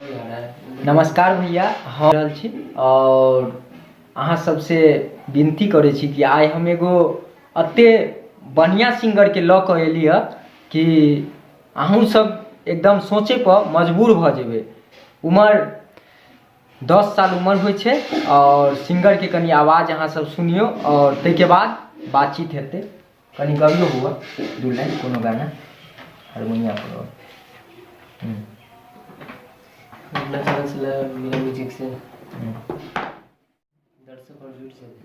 नमस्कार भैया, हम रहल छी और अहाँ सबसे विनती करे छी कि आइ हम एगो अते बढ़िया सिंगर के लऽ कऽ एली है कि अहूँ सब एकदम सोचे पर मजबूर भ जेबे। उम्र 10 साल उम्र होइ छै और सिंगर के कनी आवाज अहाँ सब सुनियो और ताहि के बाद बातचीत हेतै। कनी गबियो हुआ दू लाइन कोनो गाना हारमोनिया पर। अपना चैनल से मेरा म्यूजिक से दर्शक और जुड़ से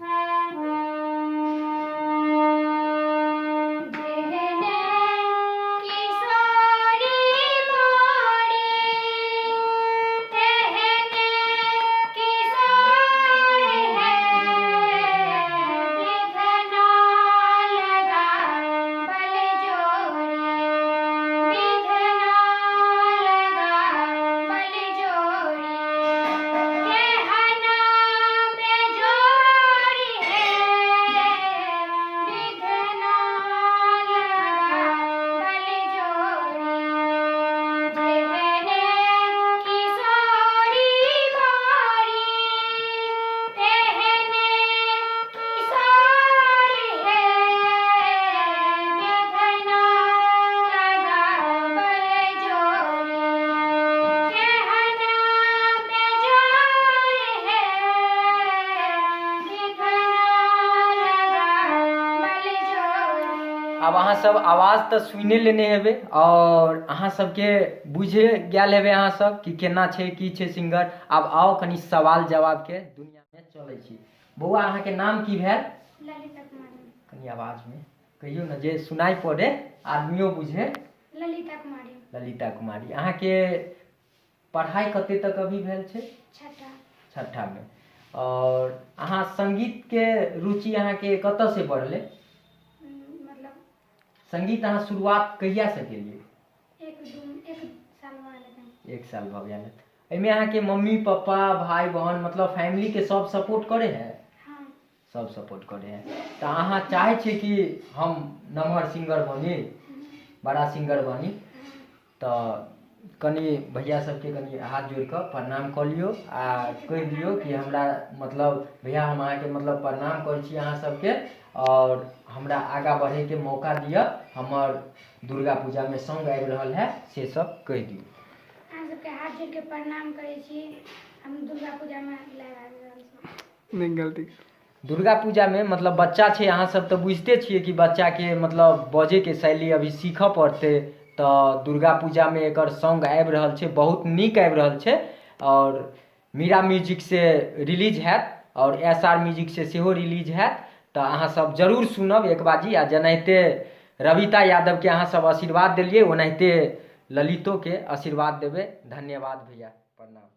अब अहाँ सब आवाज तो सुने लेने हेबे और अहाँ सबके बुझे गेल हेबे अहाँ सब कि केना छै की छै सिंगर। अब आओ कनी सवाल जवाब के दुनिया में चले छी। बौआ अहाँ के नाम की भेल? ललिता कुमारी। कनी आवाज में कहियो न जे सुनाई पड़े आदमियों बुझे। ललिता कुमारी। ललिता कुमारी। अहाँ के पढ़ाई कते तक अभी भेल छै? छठा में। और अहाँ संगीत के रुचि अहाँ के कत से बढ़ले? मतलब संगीत अहाँ शुरुआत कहिया से केलिए? एक साल भऽ गेल। एहिमे अहाँ के मम्मी पापा भाई बहन मतलब फैमिली के सब सपोर्ट करे है? हाँ। सब सपोर्ट करे है। तो अहाँ चाहे छे कि हम नम्हर सिंगर बनी, बड़ा सिंगर बनी, तो कनी भैया सबके कनी हाथ जोड़ कर प्रणाम कर लियो आ कह दियो कि हमरा मतलब भैया हम अहाँ के मतलब प्रणाम कर छी अहाँ सबके और हमरा आगा बढ़े के मौका दिया। हमर दुर्गा पूजा में सॉन्ग आबि रहल है से सब कह दियो। अहाँ सबके हाथ जोड़ के प्रणाम करे छी। हम दुर्गा पूजा में लाइव आबि रहल छी। नहीं गलती दुर्गा पूजा में मतलब बच्चा छे अहाँ सब तो बुझते छिए कि बच्चा के मतलब बजे के शैली अभी सीखऽ पड़ते। तो दुर्गा पूजा में एकर सॉन्ग आबि रहल छे, बहुत नीक आबि रहल छे और मीरा म्यूजिक से रिलीज हैत और SR म्यूजिक से सेहो रिलीज हैत। तो अहाँ सब जरूर सुनब एक बाजी। आ जेनाहिते रविता यादव के अहाँ सब आशीर्वाद दिलिए ओनाहिते ललितो के आशीर्वाद देबे। धन्यवाद भैया, प्रणाम।